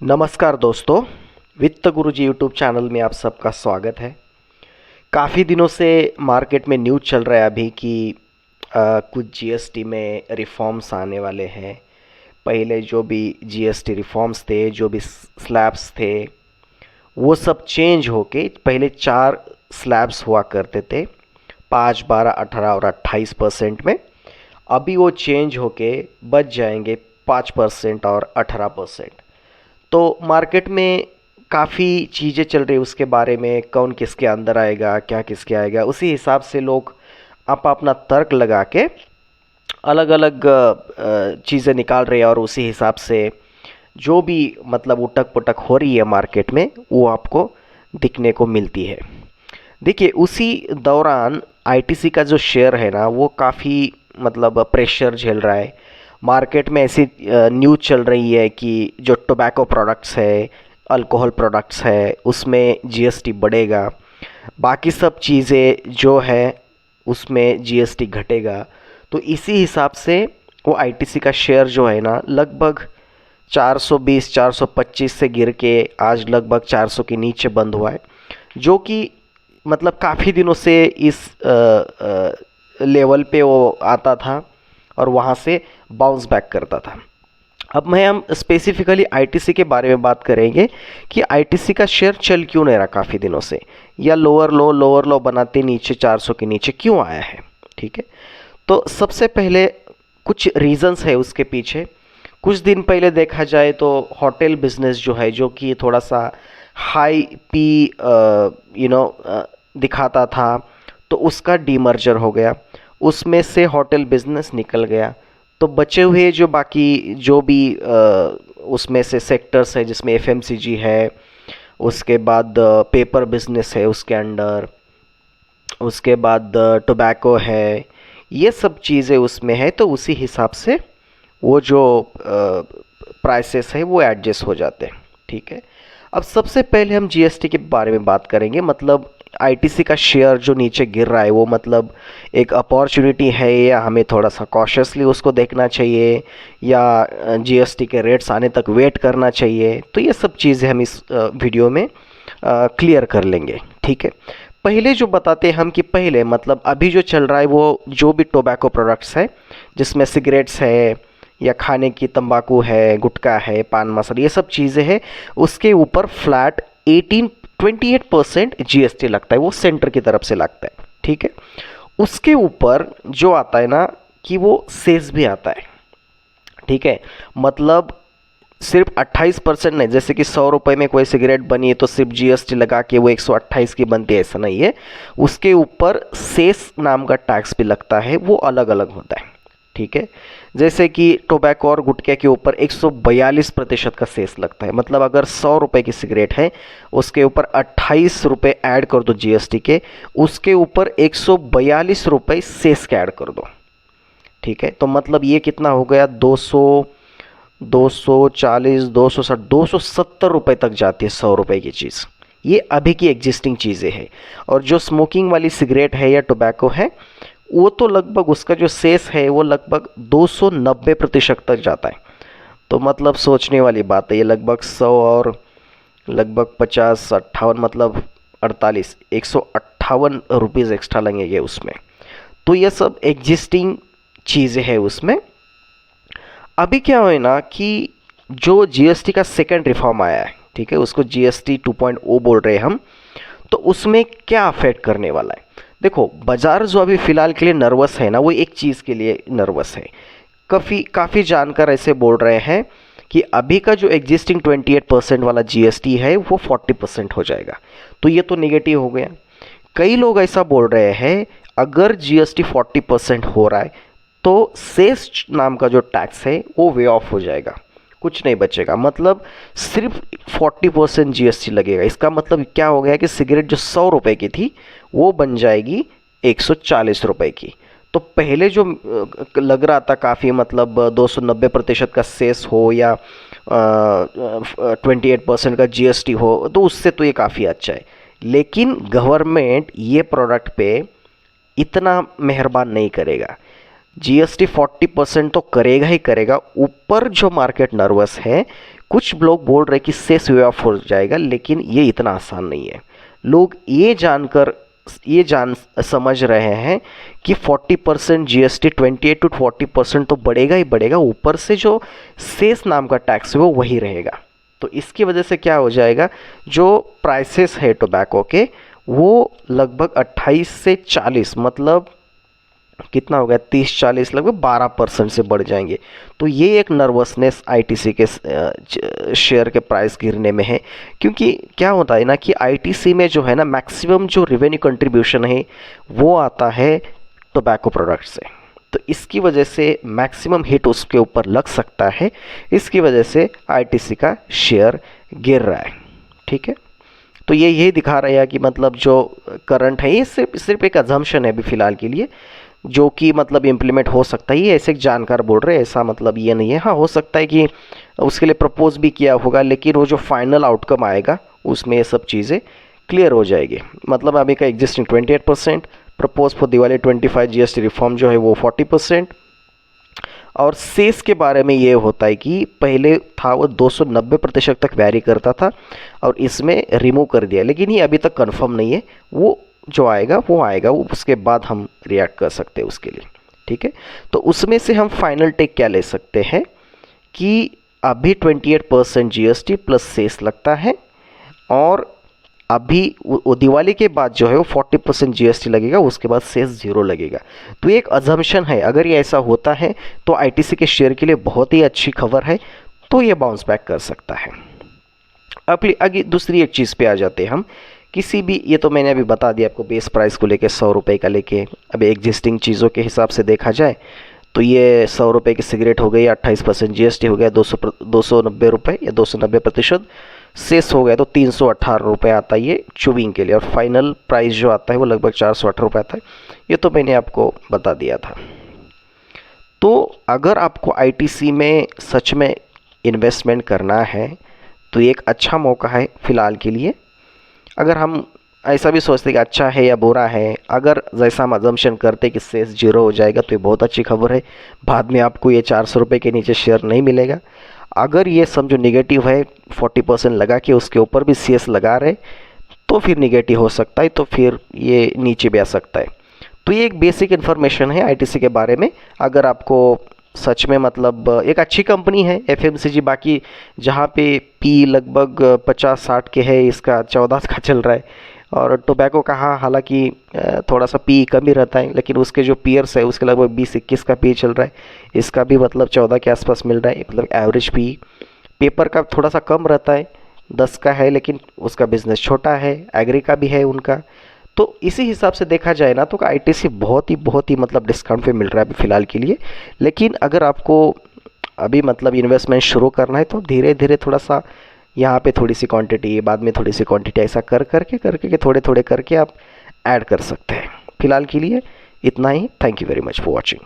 नमस्कार दोस्तों, वित्त गुरुजी यूट्यूब चैनल में आप सबका स्वागत है। काफ़ी दिनों से मार्केट में न्यूज़ चल रहा है अभी कि कुछ जीएसटी में रिफॉर्म्स आने वाले हैं। पहले जो भी जीएसटी रिफॉर्म्स थे, जो भी स्लैब्स थे, वो सब चेंज होके पहले 4 स्लैब्स हुआ करते थे, 5, 12, 18 और 28% में। अभी वो चेंज होके बच जाएंगे 5% और 18%। तो मार्केट में काफ़ी चीज़ें चल रही है उसके बारे में, कौन किसके अंदर आएगा, क्या किसके आएगा, उसी हिसाब से लोग अपना तर्क लगा के अलग अलग चीज़ें निकाल रहे हैं और उसी हिसाब से जो भी मतलब उटक पुटक हो रही है मार्केट में वो आपको दिखने को मिलती है। देखिए, उसी दौरान आईटीसी का जो शेयर है ना, वो काफ़ी मतलब प्रेशर झेल रहा है। मार्केट में ऐसी न्यूज़ चल रही है कि जो टोबैको प्रोडक्ट्स है, अल्कोहल प्रोडक्ट्स है, उसमें जीएसटी बढ़ेगा, बाकी सब चीज़ें जो है उसमें जीएसटी घटेगा। तो इसी हिसाब से वो आईटीसी का शेयर जो है ना, लगभग 420 425 से गिर के आज लगभग 400 के नीचे बंद हुआ है, जो कि मतलब काफ़ी दिनों से इस लेवल पे वो आता था और वहाँ से बाउंस बैक करता था। अब हम स्पेसिफिकली आईटीसी के बारे में बात करेंगे कि आईटीसी का शेयर चल क्यों नहीं रहा काफ़ी दिनों से, या लोअर लो बनाते नीचे 400 के नीचे क्यों आया है। ठीक है, तो सबसे पहले कुछ रीजंस है उसके पीछे। कुछ दिन पहले देखा जाए तो होटल बिजनेस जो है, जो कि थोड़ा सा हाई पी दिखाता था, तो उसका डीमर्जर हो गया, उसमें से होटल बिजनेस निकल गया। तो बचे हुए जो बाकी जो भी उसमें से सेक्टर्स है, जिसमें एफएमसीजी है, उसके बाद पेपर बिजनेस है उसके अंडर, उसके बाद टोबैको है, ये सब चीज़ें उसमें है। तो उसी हिसाब से वो जो प्राइसेस है वो एडजस्ट हो जाते हैं। ठीक है, अब सबसे पहले हम जीएसटी के बारे में बात करेंगे। मतलब आईटीसी का शेयर जो नीचे गिर रहा है वो मतलब एक अपॉर्चुनिटी है, या हमें थोड़ा सा कॉशियसली उसको देखना चाहिए, या जीएसटी के रेट्स आने तक वेट करना चाहिए। तो ये सब चीज़ें हम इस वीडियो में क्लियर कर लेंगे। ठीक है, पहले जो बताते हैं हम कि पहले मतलब अभी जो चल रहा है वो जो भी टोबैको प्रोडक्ट्स है, जिसमें सिगरेट्स है या खाने की तंबाकू है, गुटखा है, पान मसाला, ये सब चीज़ें हैं, उसके ऊपर फ्लैट 28% जीएसटी लगता है, वो सेंटर की तरफ से लगता है। ठीक है, उसके ऊपर जो आता है ना कि वो सेस भी आता है। ठीक है, मतलब सिर्फ 28% नहीं, जैसे कि 100 रुपये में कोई सिगरेट बनी है तो सिर्फ जीएसटी लगा के वो 128 की बनती है, ऐसा नहीं है। उसके ऊपर सेस नाम का टैक्स भी लगता है, वो अलग अलग होता है। ठीक है, जैसे कि टोबैको और गुटखे के ऊपर 142% का सेस लगता है। मतलब अगर 100 रुपये की सिगरेट है, उसके ऊपर 28 रुपये ऐड कर दो जीएसटी के, उसके ऊपर 142 रुपये सेस के ऐड कर दो। ठीक है, तो मतलब ये कितना हो गया, 240, 260, 270 रुपये तक जाती है 100 रुपये की चीज़। ये अभी की एग्जिस्टिंग चीज़ें हैं। और जो स्मोकिंग वाली सिगरेट है या टोबैको है, वो तो लगभग उसका जो सेस है वो लगभग 290% तक जाता है। तो मतलब सोचने वाली बात है, ये लगभग 100 और लगभग 50, 58, मतलब 48, 158 रुपीज़ एक्स्ट्रा लगेंगे उसमें। तो ये सब एग्जिस्टिंग चीज़ें हैं उसमें। अभी क्या हुआ ना कि जो जीएसटी का सेकंड रिफॉर्म आया है, ठीक है, उसको जीएसटी 2.0 बोल रहे हैं हम। तो उसमें क्या अफेक्ट करने वाला है, देखो, बाजार जो अभी फ़िलहाल के लिए नर्वस है ना, वो एक चीज़ के लिए नर्वस है। काफ़ी जानकार ऐसे बोल रहे हैं कि अभी का जो एग्जिस्टिंग 28% वाला जीएसटी है वो 40% हो जाएगा। तो ये तो नेगेटिव हो गया। कई लोग ऐसा बोल रहे हैं, अगर जीएसटी 40% हो रहा है तो सेस नाम का जो टैक्स है वो वे ऑफ हो जाएगा, कुछ नहीं बचेगा। मतलब सिर्फ 40% जीएसटी लगेगा। इसका मतलब क्या हो गया कि सिगरेट जो 100 रुपये की थी वो बन जाएगी 140 रुपये की। तो पहले जो लग रहा था काफ़ी, मतलब 290% का सेस हो या 28% का जीएसटी हो, तो उससे तो ये काफ़ी अच्छा है। लेकिन गवर्नमेंट ये प्रोडक्ट पे इतना मेहरबान नहीं करेगा। जीएसटी 40% तो करेगा ही करेगा, ऊपर जो मार्केट नर्वस है, कुछ लोग बोल रहे कि सेस वे ऑफ हो जाएगा, लेकिन ये इतना आसान नहीं है। लोग ये जान समझ रहे हैं कि 40% जीएसटी 28 to 40% तो बढ़ेगा ही बढ़ेगा, ऊपर से जो सेस नाम का टैक्स है वो वही रहेगा। तो इसकी वजह से क्या हो जाएगा, जो प्राइसेस है टोबैको के वो लगभग 28 से 40, मतलब कितना हो गया, 30-40, लगभग 12% से बढ़ जाएंगे। तो ये एक नर्वसनेस आईटीसी के शेयर के प्राइस गिरने में है, क्योंकि क्या होता है ना कि आईटीसी में जो है ना मैक्सिमम जो रेवेन्यू कंट्रीब्यूशन है वो आता है टोबैको प्रोडक्ट से। तो इसकी वजह से मैक्सिमम हिट उसके ऊपर लग सकता है, इसकी वजह से आईटीसी का शेयर गिर रहा है। ठीक है, तो ये यही दिखा रहा है कि मतलब जो करंट है ये सिर्फ एक अजम्पशन है अभी फ़िलहाल के लिए, जो कि मतलब इम्प्लीमेंट हो सकता है। ये ऐसे एक जानकार बोल रहे हैं, ऐसा मतलब ये नहीं है। हाँ, हो सकता है कि उसके लिए प्रपोज भी किया होगा, लेकिन वो जो फाइनल आउटकम आएगा उसमें ये सब चीज़ें क्लियर हो जाएगी। मतलब अभी का existing 28%, propose for Diwali 25 GST reform जो है वो 40%। और सेस के बारे में ये होता है कि पहले था वो 290% तक वैरी करता था और इसमें रिमूव कर दिया, लेकिन ये अभी तक कंफर्म नहीं है। वो जो आएगा वो आएगा, वो उसके बाद हम रिएक्ट कर सकते हैं उसके लिए। ठीक है, तो उसमें से हम फाइनल टेक क्या ले सकते हैं कि अभी 28% जीएसटी प्लस सेस लगता है, और अभी वो दिवाली के बाद जो है वो 40% जीएसटी लगेगा, उसके बाद सेस 0 लगेगा। तो ये एक अजम्पशन है, अगर ये ऐसा होता है तो आईटीसी के शेयर के लिए बहुत ही अच्छी खबर है, तो ये बाउंस बैक कर सकता है। अब आगे दूसरी एक चीज़ पे आ जाते हैं हम, किसी भी, ये तो मैंने अभी बता दिया आपको बेस प्राइस को लेके 100 रुपये का लेके। अब एग्जिस्टिंग चीज़ों के हिसाब से देखा जाए तो ये 100 रुपये की सिगरेट हो गई, 28% जीएसटी हो गया, 290 रुपये या 290%। सेस हो गया तो 318 रुपये आता है ये चुविंग के लिए, और फाइनल प्राइस जो आता है वो लगभग 408 रुपये आता है। ये तो मैंने आपको बता दिया था। तो अगर आपको आईटीसी में सच में इन्वेस्टमेंट करना है तो एक अच्छा मौका है फ़िलहाल के लिए। अगर हम ऐसा भी सोचते कि अच्छा है या बुरा है, अगर जैसा हम अजम्पशन करते कि सेस 0 हो जाएगा तो ये बहुत अच्छी खबर है, बाद में आपको ये 400 रुपये के नीचे शेयर नहीं मिलेगा। अगर ये समझो निगेटिव है, 40% लगा के उसके ऊपर भी सीएस लगा रहे, तो फिर निगेटिव हो सकता है, तो फिर ये नीचे भी आ सकता है। तो ये एक बेसिक इन्फॉर्मेशन है आईटीसी के बारे में। अगर आपको सच में मतलब एक अच्छी कंपनी है एफएमसीजी, बाकी जहाँ पे पी लगभग 50-60 के है, इसका 14 का चल रहा है। और टोबैको का हाँ, हालांकि थोड़ा सा पी कम ही रहता है, लेकिन उसके जो पीयर्स है उसके लगभग 20-21 का पी चल रहा है, इसका भी मतलब 14 के आसपास मिल रहा है, मतलब एवरेज पी। पेपर का थोड़ा सा कम रहता है, 10 का है, लेकिन उसका बिजनेस छोटा है, एग्री का भी है उनका। तो इसी हिसाब से देखा जाए ना तो आईटीसी बहुत ही मतलब डिस्काउंट पे मिल रहा है अभी फ़िलहाल के लिए। लेकिन अगर आपको अभी मतलब इन्वेस्टमेंट शुरू करना है तो धीरे धीरे थोड़ा सा यहाँ पे थोड़ी सी क्वांटिटी, बाद में थोड़ी सी क्वांटिटी, ऐसा करके थोड़े थोड़े करके आप ऐड कर सकते हैं। फ़िलहाल के लिए इतना ही। Thank you very much for watching.